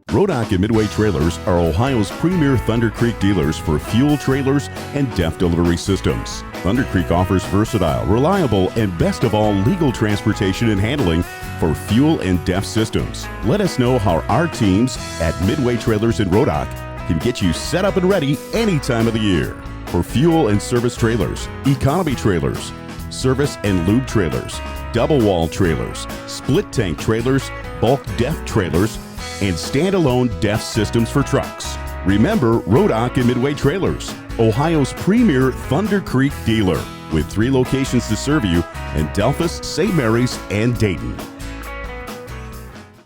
Rodock and Midway Trailers are Ohio's premier Thunder Creek dealers for fuel trailers and DEF delivery systems. Thunder Creek offers versatile, reliable, and best of all, legal transportation and handling for fuel and DEF systems. Let us know how our teams at Midway Trailers in Rodock can get you set up and ready any time of the year. For fuel and service trailers, economy trailers, service and lube trailers, double wall trailers, split tank trailers, bulk DEF trailers, and standalone DEF systems for trucks. Remember Rodock and Midway Trailers, Ohio's premier Thunder Creek dealer, with 3 locations to serve you in Delphus, St. Mary's, and Dayton.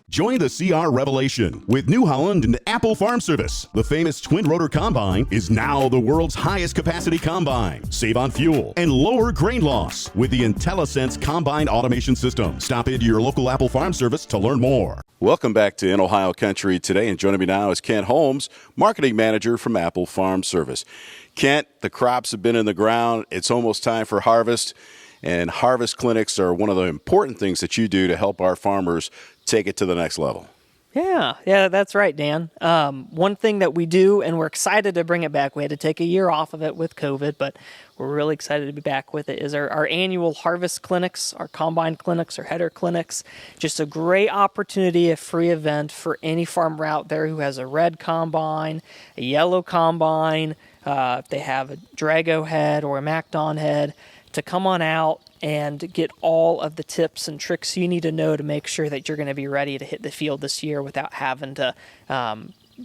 Join the CR revelation with New Holland and Apple Farm Service. The famous twin rotor combine is now the world's highest capacity combine. Save on fuel and lower grain loss with the IntelliSense combine automation system. Stop into your local Apple Farm Service to learn more. Welcome back to In Ohio Country today, and joining me now is Kent Holmes, marketing manager from Apple Farm Service. Kent, the crops have been in the ground. It's almost time for harvest, and harvest clinics are one of the important things that you do to help our farmers take it to the next level. Yeah, that's right, Dan. One thing that we do, and we're excited to bring it back, we had to take a year off of it with COVID, but we're really excited to be back with it, is our annual harvest clinics, our combine clinics, our header clinics. Just a great opportunity, a free event for any farmer out there who has a red combine, a yellow combine, if they have a Drago head or a MacDon head, to come on out and get all of the tips and tricks you need to know to make sure that you're going to be ready to hit the field this year without having to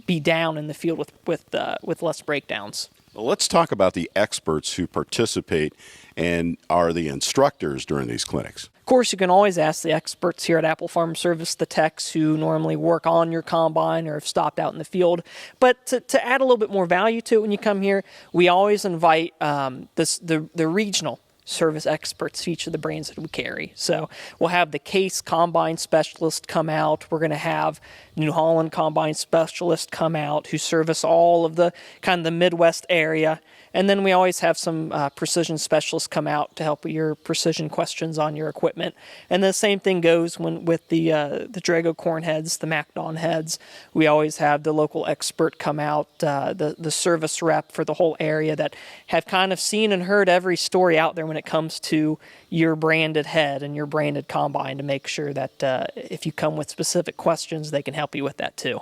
be down in the field with less breakdowns. Well, let's talk about the experts who participate and are the instructors during these clinics. Of course, you can always ask the experts here at Apple Farm Service, the techs who normally work on your combine or have stopped out in the field. But to add a little bit more value to it when you come here, we always invite the regional service experts to each of the brands that we carry. So we'll have the Case Combine Specialist come out. We're going to have New Holland Combine Specialist come out who service all of the kind of the Midwest area. And then we always have some precision specialists come out to help with your precision questions on your equipment. And the same thing goes with the Drago corn heads, the MacDon heads. We always have the local expert come out, the service rep for the whole area that have kind of seen and heard every story out there when it comes to your branded head and your branded combine, to make sure that if you come with specific questions, they can help you with that too.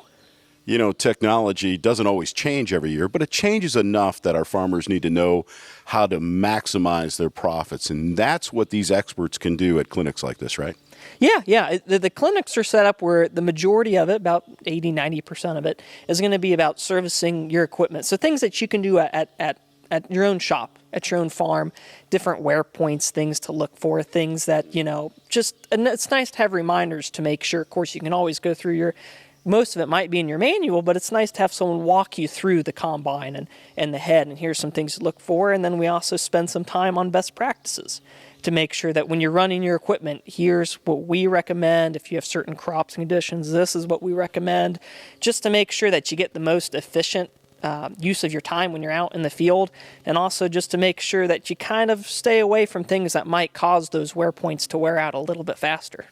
You know, technology doesn't always change every year, but it changes enough that our farmers need to know how to maximize their profits. And that's what these experts can do at clinics like this, right? Yeah. The clinics are set up where the majority of it, about 80-90% of it, is going to be about servicing your equipment. So things that you can do at your own shop, at your own farm, different wear points, things to look for, things that, and it's nice to have reminders to make sure. Of course, you can always go through most of it might be in your manual, but it's nice to have someone walk you through the combine and the head, and here's some things to look for. And then we also spend some time on best practices to make sure that when you're running your equipment, here's what we recommend. If you have certain crops and conditions, this is what we recommend, just to make sure that you get the most efficient use of your time when you're out in the field, and also just to make sure that you kind of stay away from things that might cause those wear points to wear out a little bit faster.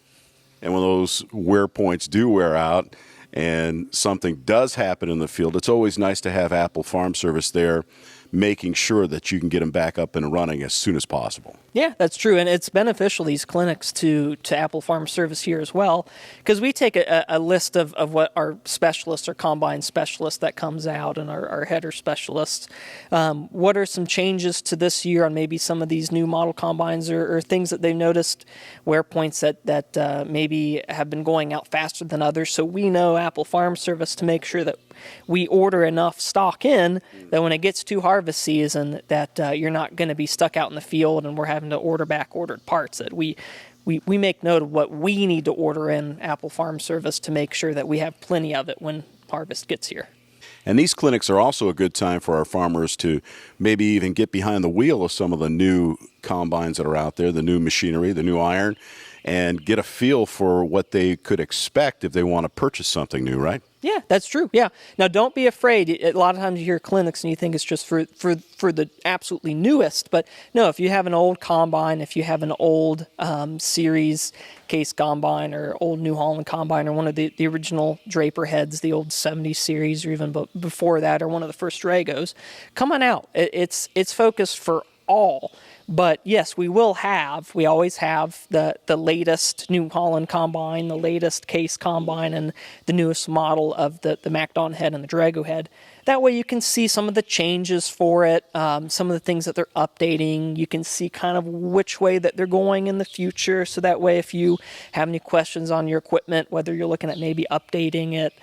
And when those wear points do wear out, and something does happen in the field, it's always nice to have Apple Farm Service there making sure that you can get them back up and running as soon as possible. Yeah, that's true. And it's beneficial, these clinics, to Apple Farm Service here as well, because we take a list of what our specialists, our combine specialists that comes out, and our header specialists. What are some changes to this year on maybe some of these new model combines, or things that they've noticed, wear points that maybe have been going out faster than others. So we know Apple Farm Service to make sure that we order enough stock in that when it gets to harvest season, that you're not going to be stuck out in the field and we're having to order back ordered parts. That we make note of what we need to order in Apple Farm Service to make sure that we have plenty of it when harvest gets here. And these clinics are also a good time for our farmers to maybe even get behind the wheel of some of the new combines that are out there, the new machinery, the new iron, and get a feel for what they could expect if they want to purchase something new, right? Yeah, that's true. Yeah. Now, don't be afraid. A lot of times you hear clinics and you think it's just for the absolutely newest. But no, if you have an old combine, if you have an old series case combine or old New Holland combine or one of the original Draper heads, the old 70s series or even before that, or one of the first Dragos, come on out. It's focused for all. But yes, we always have the latest New Holland combine, the latest case combine, and the newest model of the MacDon head and the Drago head. That way you can see some of the changes for it, some of the things that they're updating. You can see kind of which way that they're going in the future. So that way if you have any questions on your equipment, whether you're looking at maybe updating it,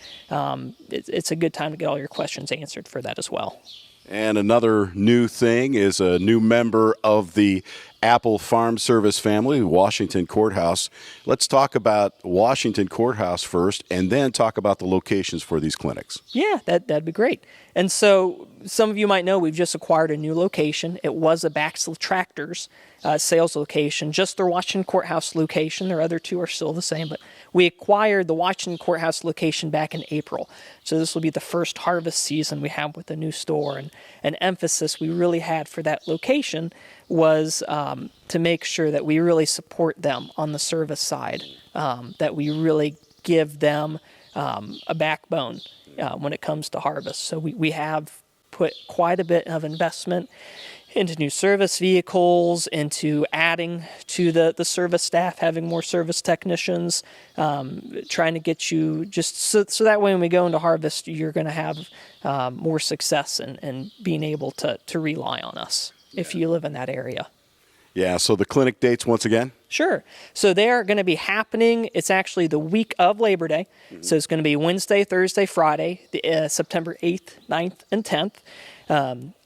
it's a good time to get all your questions answered for that as well. And another new thing is a new member of the Apple Farm Service family, Washington Courthouse. Let's talk about Washington Courthouse first, and then talk about the locations for these clinics. Yeah, that'd be great. And so some of you might know we've just acquired a new location. It was a Baxley Tractors sales location, just their Washington Courthouse location. Their other two are still the same, but we acquired the Washington Courthouse location back in April. So this will be the first harvest season we have with the new store. And an emphasis we really had for that location was to make sure that we really support them on the service side, that we really give them a backbone when it comes to harvest. So we have put quite a bit of investment into new service vehicles, into adding to the service staff, having more service technicians, trying to get you just so that way when we go into harvest, you're going to have more success and being able to rely on us if you live in that area. Yeah, so the clinic dates once again? Sure. So they are going to be happening, it's actually the week of Labor Day. Mm-hmm. So it's going to be Wednesday, Thursday, Friday, September 8th, 9th, and 10th.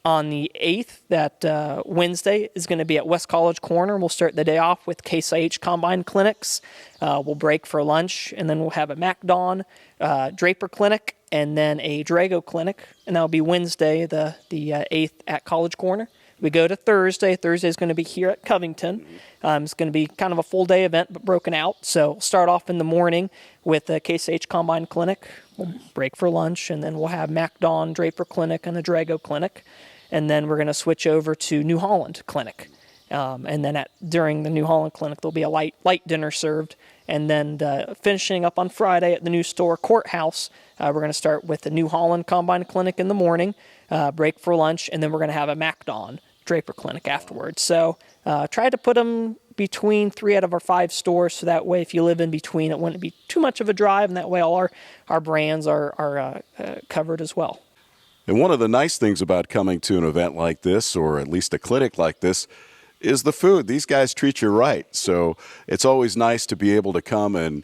On the 8th, that Wednesday, is going to be at West College Corner. We'll start the day off with Case IH Combine Clinics. We'll break for lunch, and then we'll have a MacDon Draper Clinic, and then a Drago Clinic. And that'll be Wednesday, the 8th, at College Corner. We go to Thursday. Thursday is going to be here at Covington. It's going to be kind of a full-day event, but broken out. So we'll start off in the morning with the Case H Combine Clinic. We'll break for lunch, and then we'll have MacDon Draper Clinic and a Drago Clinic. And then we're going to switch over to New Holland Clinic. And then during the New Holland Clinic, there'll be a light dinner served. And then finishing up on Friday at the new store Courthouse, we're going to start with the New Holland Combine Clinic in the morning, break for lunch, and then we're going to have a MacDon Draper Clinic afterwards. So try to put them between 3 out of our 5 stores, so that way if you live in between, it wouldn't be too much of a drive, and that way all our brands are covered as well. And one of the nice things about coming to an event like this, or at least a clinic like this, is the food. These guys treat you right. So it's always nice to be able to come and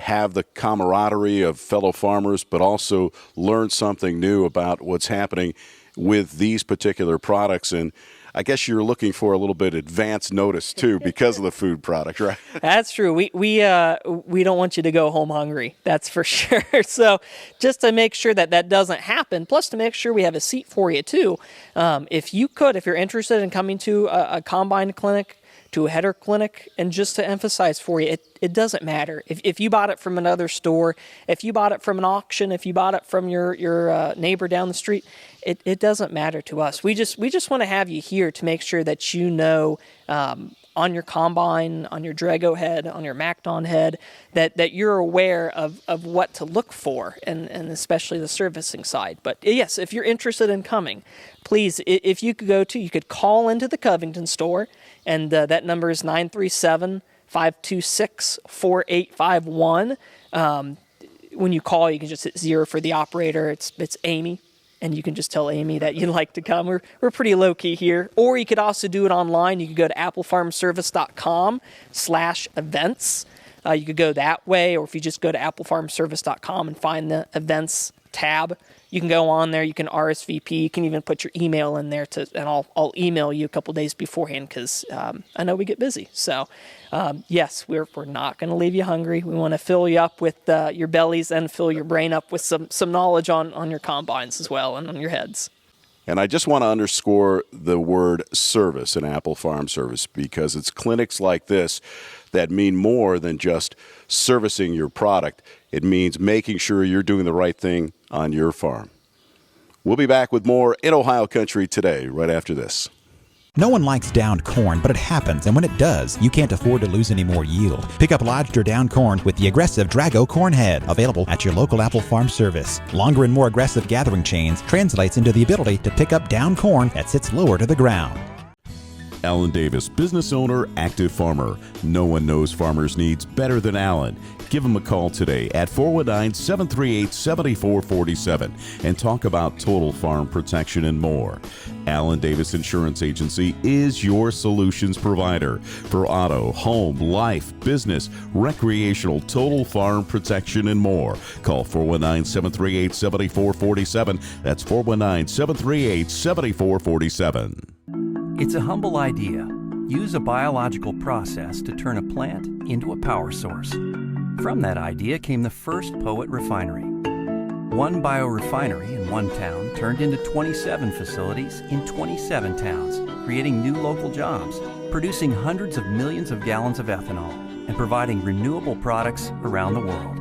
have the camaraderie of fellow farmers, but also learn something new about what's happening with these particular products. And I guess you're looking for a little bit advance notice too because of the food product, right? That's true. We don't want you to go home hungry. That's for sure. So just to make sure that doesn't happen, plus to make sure we have a seat for you too. If you're interested in coming to a combine clinic, to a header clinic, and just to emphasize for you, it doesn't matter. If you bought it from another store, if you bought it from an auction, if you bought it from your neighbor down the street, it doesn't matter to us. We just want to have you here to make sure that you know on your combine, on your Drago head, on your MacDon head, that you're aware of what to look for, and especially the servicing side. But yes, if you're interested in coming, please, if you could call into the Covington store, and that number is 937-526-4851. When you call, you can just hit 0 for the operator. It's Amy. And you can just tell Amy that you'd like to come. We're pretty low-key here. Or you could also do it online. You could go to applefarmservice.com/events. You could go that way, or if you just go to applefarmservice.com and find the events tab, you can go on there. You can RSVP. You can even put your email in there, and I'll email you a couple days beforehand because I know we get busy. So, yes, we're not going to leave you hungry. We want to fill you up with your bellies and fill your brain up with some knowledge on your combines as well and on your heads. And I just want to underscore the word service in Apple Farm Service, because it's clinics like this that mean more than just servicing your product. It means making sure you're doing the right thing on your farm. We'll be back with more in Ohio Country today, right after this. No one likes downed corn, but it happens, and when it does, you can't afford to lose any more yield. Pick up lodged or downed corn with the aggressive Drago corn head, available at your local Apple Farm Service. Longer and more aggressive gathering chains translates into the ability to pick up downed corn that sits lower to the ground. Alan Davis, business owner, active farmer. No one knows farmers' needs better than Alan. Give him a call today at 419-738-7447 and talk about total farm protection and more. Alan Davis Insurance Agency is your solutions provider for auto, home, life, business, recreational, total farm protection and more. Call 419-738-7447. That's 419-738-7447. It's a humble idea. Use a biological process to turn a plant into a power source. From that idea came the first Poet refinery. One biorefinery in one town turned into 27 facilities in 27 towns, creating new local jobs, producing hundreds of millions of gallons of ethanol, and providing renewable products around the world.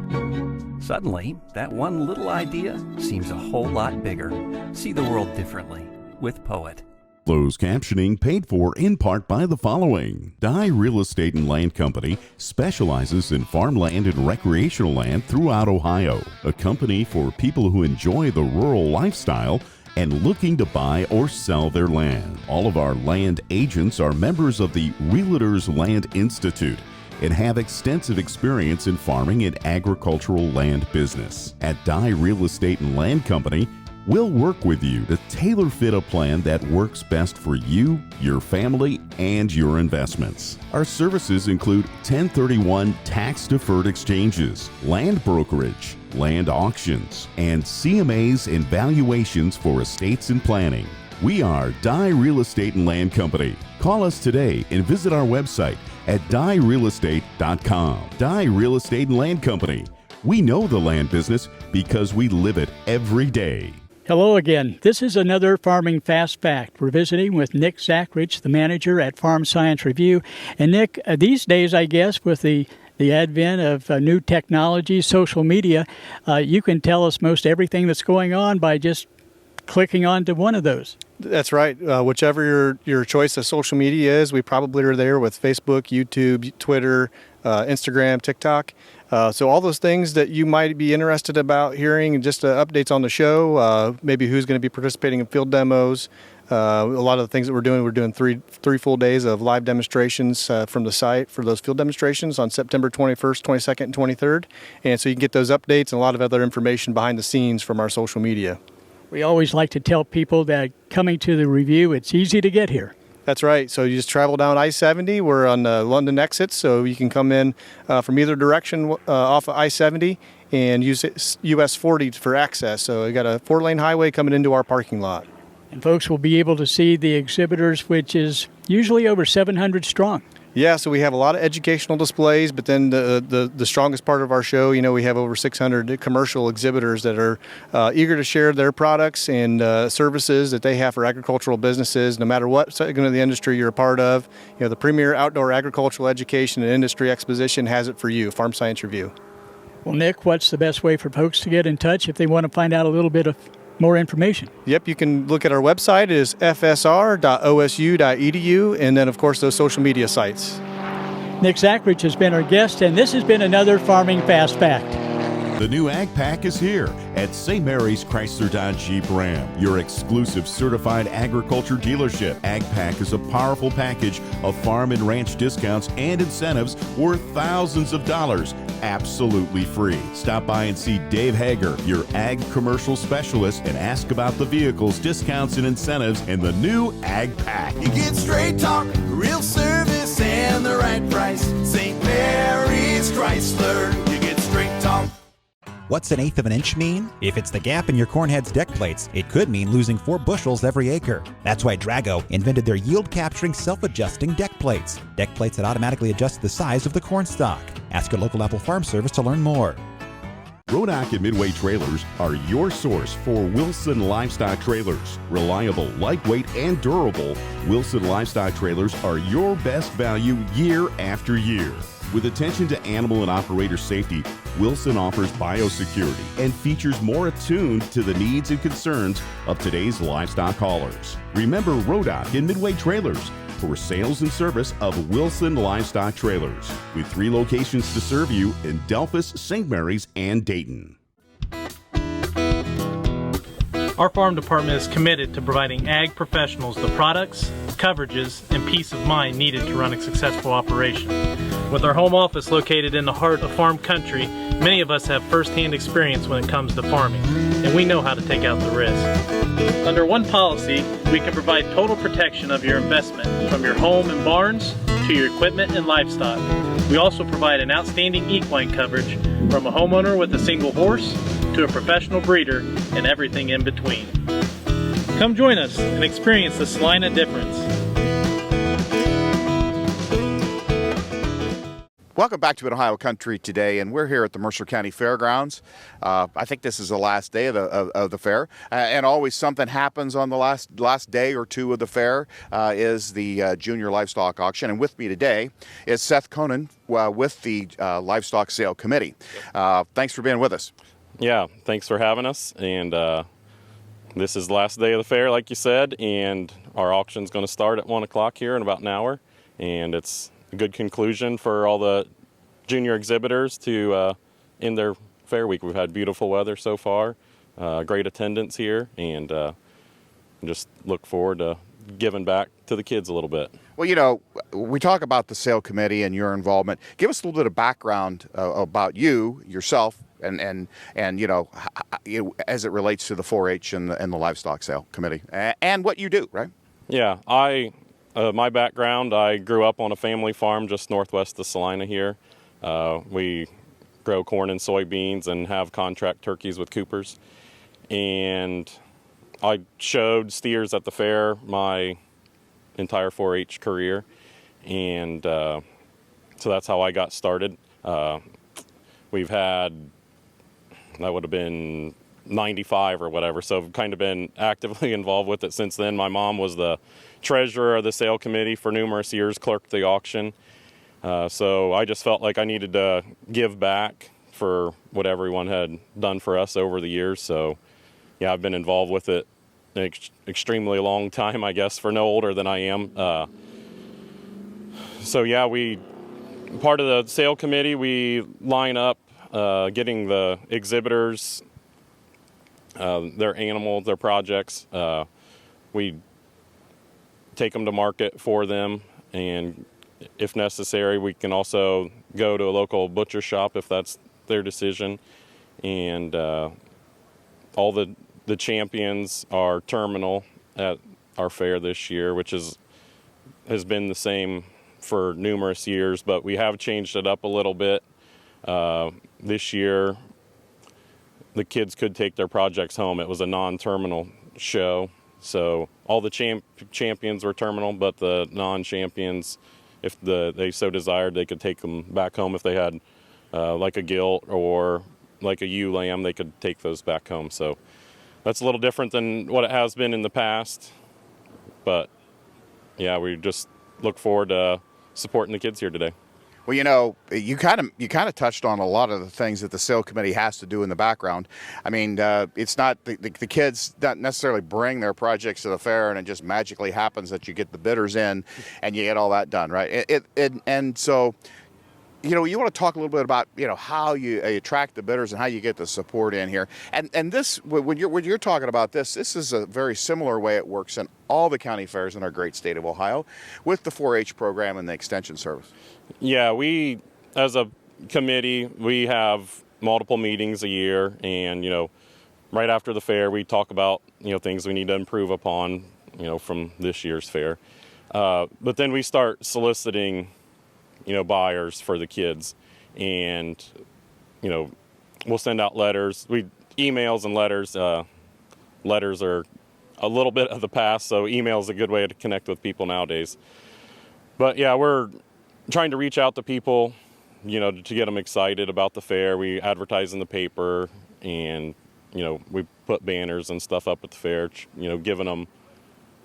Suddenly, that one little idea seems a whole lot bigger. See the world differently with Poet. Closed captioning paid for in part by the following. Dye Real Estate and Land Company specializes in farmland and recreational land throughout Ohio. A company for people who enjoy the rural lifestyle and looking to buy or sell their land. All of our land agents are members of the Realtors Land Institute and have extensive experience in farming and agricultural land business. At Dye Real Estate and Land Company, we'll work with you to tailor-fit a plan that works best for you, your family, and your investments. Our services include 1031 tax-deferred exchanges, land brokerage, land auctions, and CMAs and valuations for estates and planning. We are Dye Real Estate and Land Company. Call us today and visit our website at dyerealestate.com. Dye Real Estate and Land Company. We know the land business because we live it every day. Hello again. This is another Farming Fast Fact. We're visiting with Nick Zachrich, the manager at Farm Science Review. And Nick, these days, I guess, with the advent of new technology, social media, you can tell us most everything that's going on by just clicking onto one of those. That's right. Whichever your choice of social media is, we probably are there with Facebook, YouTube, Twitter, Instagram, TikTok. So all those things that you might be interested about hearing, just updates on the show, maybe who's going to be participating in field demos. A lot of the things that we're doing three full days of live demonstrations from the site for those field demonstrations on September 21st, 22nd, and 23rd. And so you can get those updates and a lot of other information behind the scenes from our social media. We always like to tell people that coming to the review, it's easy to get here. That's right. So you just travel down I-70. We're on the London exit, so you can come in from either direction off of I-70 and use US 40 for access. So we got a 4-lane highway coming into our parking lot. And folks will be able to see the exhibitors, which is usually over 700 strong. Yeah, so we have a lot of educational displays, but then the strongest part of our show, we have over 600 commercial exhibitors that are eager to share their products and services that they have for agricultural businesses, no matter what segment of the industry you're a part of. The premier outdoor agricultural education and industry exposition has it for you, Farm Science Review. Well, Nick, what's the best way for folks to get in touch if they want to find out a little bit of more information? Yep, you can look at our website. It is fsr.osu.edu, and then, of course, those social media sites. Nick Zachrich has been our guest, and this has been another Farming Fast Fact. The new Ag Pack is here at St. Mary's Chrysler Dodge Jeep Ram, your exclusive certified agriculture dealership. Ag Pack is a powerful package of farm and ranch discounts and incentives worth thousands of dollars, absolutely free. Stop by and see Dave Hager, your ag commercial specialist, and ask about the vehicles, discounts, and incentives in the new Ag Pack. You get straight talk, real service, and the right price. St. Mary's Chrysler, you get straight talk. What's 1/8 of an inch mean? If it's the gap in your corn head's deck plates, it could mean losing 4 bushels every acre. That's why Drago invented their yield-capturing, self-adjusting deck plates. Deck plates that automatically adjust the size of the corn stalk. Ask your local Apple Farm Service to learn more. Rodak and Midway Trailers are your source for Wilson Livestock Trailers. Reliable, lightweight, and durable, Wilson Livestock Trailers are your best value year after year. With attention to animal and operator safety, Wilson offers biosecurity and features more attuned to the needs and concerns of today's livestock haulers. Remember Rodak and Midway Trailers for sales and service of Wilson Livestock Trailers, with 3 locations to serve you in Delphus, St. Mary's, and Dayton. Our farm department is committed to providing ag professionals the products, coverages, and peace of mind needed to run a successful operation. With our home office located in the heart of farm country, many of us have first-hand experience when it comes to farming, and we know how to take out the risk. Under one policy, we can provide total protection of your investment, from your home and barns to your equipment and livestock. We also provide an outstanding equine coverage, from a homeowner with a single horse to a professional breeder and everything in between. Come join us and experience the Salina difference. Welcome back to Ohio Country today, and we're here at the Mercer County Fairgrounds. I think this is the last day of the fair, and always something happens on the last day or two of the fair is the Junior Livestock Auction. And with me today is Seth Conan with the Livestock Sale Committee. Thanks for being with us. Yeah, thanks for having us. And this is the last day of the fair, like you said, and our auction's going to start at 1 o'clock here in about an hour, and it's a good conclusion for all the junior exhibitors to end their fair week. We've had beautiful weather so far, great attendance here, and just look forward to giving back to the kids a little bit. Well, you know, we talk about the sale committee and your involvement. Give us a little bit of background about yourself, and you know, as it relates to the 4-H and the livestock sale committee, and what you do, right? Yeah, my background, I grew up on a family farm just northwest of Salina here. We grow corn and soybeans and have contract turkeys with Coopers. And I showed steers at the fair my entire 4-H career. And so that's how I got started. We've had, that would have been 95 or whatever, so I've kind of been actively involved with it since then. My mom was the treasurer of the sale committee for numerous years, clerked the auction. So I just felt like I needed to give back for what everyone had done for us over the years. So yeah, I've been involved with it an extremely long time, I guess, for no older than I am. So yeah, part of the sale committee, we line up getting the exhibitors their animals, their projects. We take them to market for them, and if necessary, we can also go to a local butcher shop if that's their decision. And all the champions are terminal at our fair this year, which has been the same for numerous years, but we have changed it up a little bit. This year, the kids could take their projects home. It was a non-terminal show, so all the champions were terminal, but the non-champions, if they so desired, they could take them back home. If they had like a gilt or like a ewe lamb, they could take those back home. So that's a little different than what it has been in the past, but yeah, we just look forward to supporting the kids here today. Well, you know, you kind of touched on a lot of the things that the sale committee has to do in the background. I mean, it's not the kids don't necessarily bring their projects to the fair and it just magically happens that you get the bidders in and you get all that done, right? And so, you know, you want to talk a little bit about, you know, how you attract the bidders and how you get the support in here. And this, when you're talking about this is a very similar way it works in all the county fairs in our great state of Ohio with the 4-H program and the extension service. Yeah, we, as a committee, we have multiple meetings a year, and, you know, right after the fair, we talk about, you know, things we need to improve upon, you know, from this year's fair. But then we start soliciting, you know, buyers for the kids, and, you know, we'll send out letters. Emails and letters. Letters are a little bit of the past, so email is a good way to connect with people nowadays. But yeah, we're trying to reach out to people, to get them excited about the fair. We advertise in the paper, and we put banners and stuff up at the fair, giving them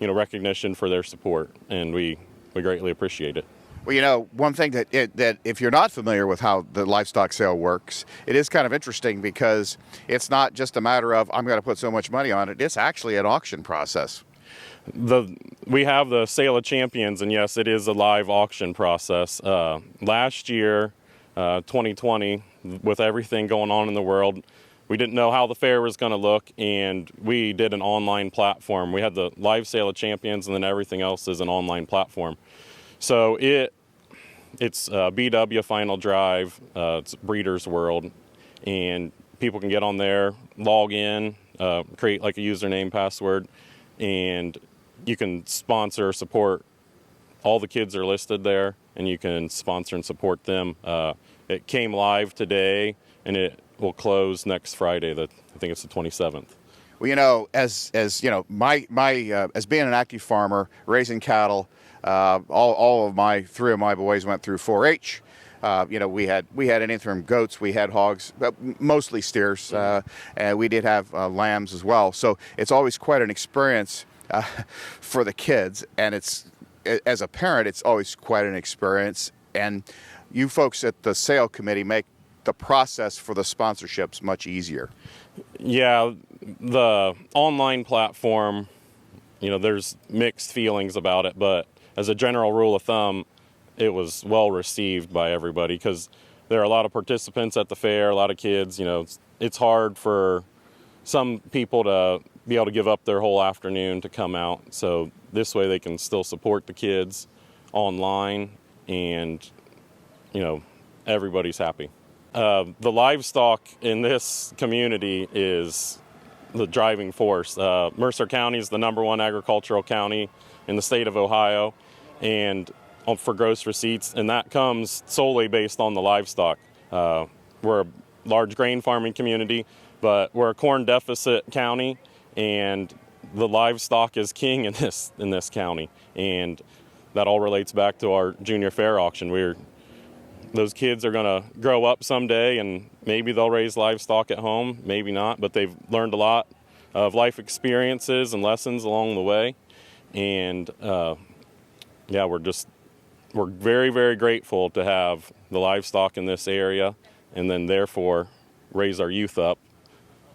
recognition for their support, and we greatly appreciate it. Well, one thing that if you're not familiar with how the livestock sale works, it is kind of interesting because it's not just a matter of I'm going to put so much money on it. It's actually an auction process. We have the Sale of Champions, and yes, it is a live auction process. Last year, 2020, with everything going on in the world, we didn't know how the fair was going to look, and we did an online platform. We had the live Sale of Champions, and then everything else is an online platform. So it's BW Final Drive, it's Breeders' World, and people can get on there, log in, create like a username, password, and you can sponsor or support. All the kids are listed there, and you can sponsor and support them. It came live today, and it will close next Friday. I think it's the 27th. Well, as being an active farmer, raising cattle, all of three of my boys went through 4-H. We had anything from goats, we had hogs, but mostly steers, and we did have lambs as well. So it's always quite an experience for the kids, and as a parent, it's always quite an experience. And you folks at the sale committee make the process for the sponsorships much easier. Yeah, the online platform, there's mixed feelings about it, but as a general rule of thumb, it was well received by everybody because there are a lot of participants at the fair, a lot of kids. It's hard for some people to be able to give up their whole afternoon to come out. So this way they can still support the kids online, and everybody's happy. The livestock in this community is the driving force. Mercer County is the #1 agricultural county in the state of Ohio, and for gross receipts, and that comes solely based on the livestock. We're a large grain farming community, but we're a corn deficit county, and the livestock is king in this county, and that all relates back to our junior fair auction. Those kids are going to grow up someday, and maybe they'll raise livestock at home, maybe not, but they've learned a lot of life experiences and lessons along the way, and we're very, very grateful to have the livestock in this area, and then therefore raise our youth up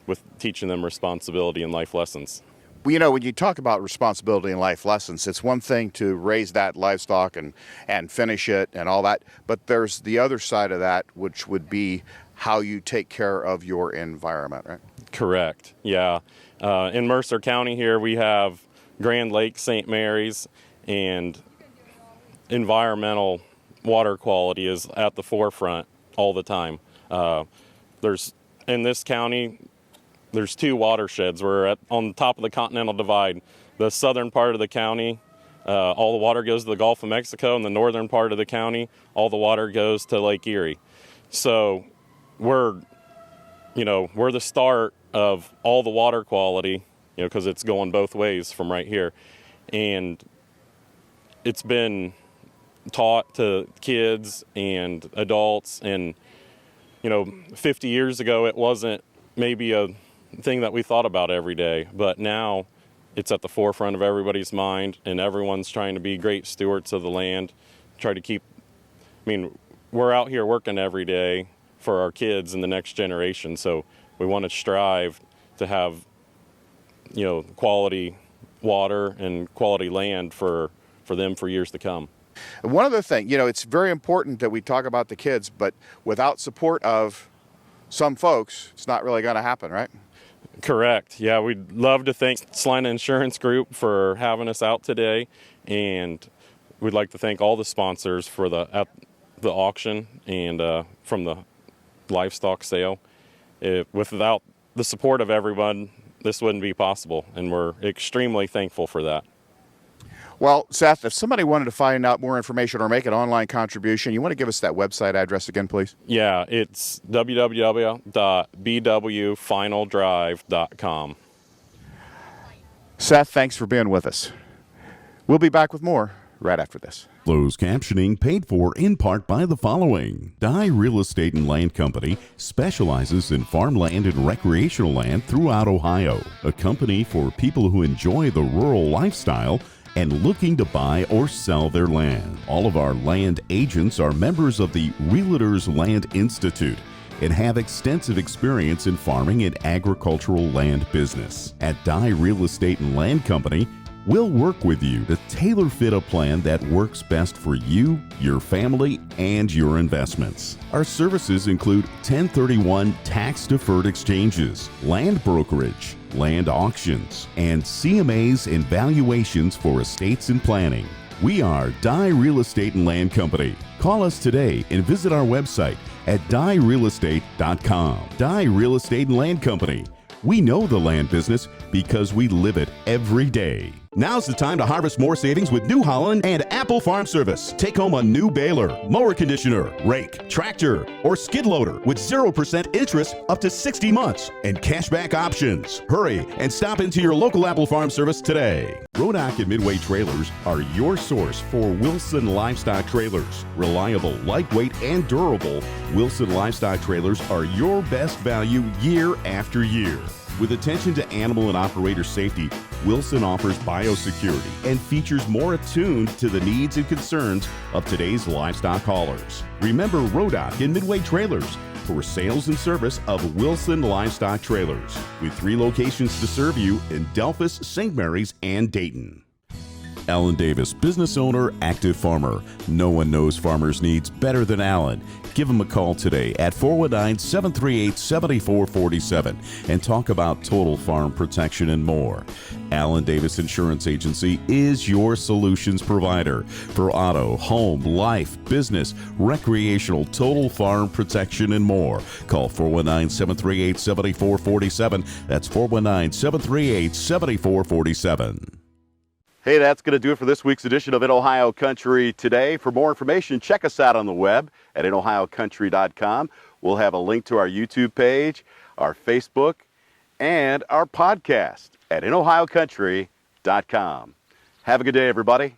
with teaching them responsibility and life lessons. Well, when you talk about responsibility and life lessons, it's one thing to raise that livestock and finish it and all that, but there's the other side of that, which would be how you take care of your environment, right? Correct, yeah. In Mercer County here, we have Grand Lake, St. Mary's, and environmental water quality is at the forefront all the time. In this county, there's 2 watersheds. We're on the top of the Continental Divide. The southern part of the county, all the water goes to the Gulf of Mexico, and the northern part of the county, all the water goes to Lake Erie. So we're the start of all the water quality, because it's going both ways from right here. And it's been taught to kids and adults, and 50 years ago it wasn't maybe a thing that we thought about every day, but now it's at the forefront of everybody's mind, and everyone's trying to be great stewards of the land, try to keep, we're out here working every day for our kids and the next generation, so we want to strive to have quality water and quality land for them for years to come. One other thing, it's very important that we talk about the kids, but without support of some folks, it's not really going to happen, right? Correct. Yeah, we'd love to thank Salina Insurance Group for having us out today, and we'd like to thank all the sponsors for the auction and from the livestock sale. Without the support of everyone, this wouldn't be possible, and we're extremely thankful for that. Well, Seth, if somebody wanted to find out more information or make an online contribution, you want to give us that website address again, please? Yeah, it's www.bwfinaldrive.com. Seth, thanks for being with us. We'll be back with more right after this. Closed captioning paid for in part by the following. Dye Real Estate and Land Company specializes in farmland and recreational land throughout Ohio. A company for people who enjoy the rural lifestyle and looking to buy or sell their land. All of our land agents are members of the Realtors Land Institute and have extensive experience in farming and agricultural land business. At Dye Real Estate and Land Company, we'll work with you to tailor fit a plan that works best for you, your family, and your investments. Our services include 1031 tax-deferred exchanges, land brokerage, land auctions, and CMAs and valuations for estates and planning. We are Dye Real Estate and Land Company. Call us today and visit our website at dyerealestate.com. Dye Real Estate and Land Company. We know the land business because we live it every day. Now's the time to harvest more savings with New Holland and Apple Farm Service. Take home a new baler, mower conditioner, rake, tractor, or skid loader with 0% interest up to 60 months and cashback options. Hurry and stop into your local Apple Farm Service today. Rodock and Midway Trailers are your source for Wilson Livestock Trailers. Reliable, lightweight, and durable, Wilson Livestock Trailers are your best value year after year. With attention to animal and operator safety, Wilson offers biosecurity and features more attuned to the needs and concerns of today's livestock haulers. Remember Rodock and Midway Trailers for sales and service of Wilson Livestock Trailers, with 3 locations to serve you in Delphus, St. Mary's, and Dayton. Alan Davis, business owner, active farmer. No one knows farmers' needs better than Alan. Give him a call today at 419-738-7447 and talk about total farm protection and more. Alan Davis Insurance Agency is your solutions provider for auto, home, life, business, recreational, total farm protection, and more. Call 419-738-7447. That's 419-738-7447. Hey, that's going to do it for this week's edition of In Ohio Country Today. For more information, check us out on the web at inohiocountry.com. We'll have a link to our YouTube page, our Facebook, and our podcast at inohiocountry.com. Have a good day, everybody.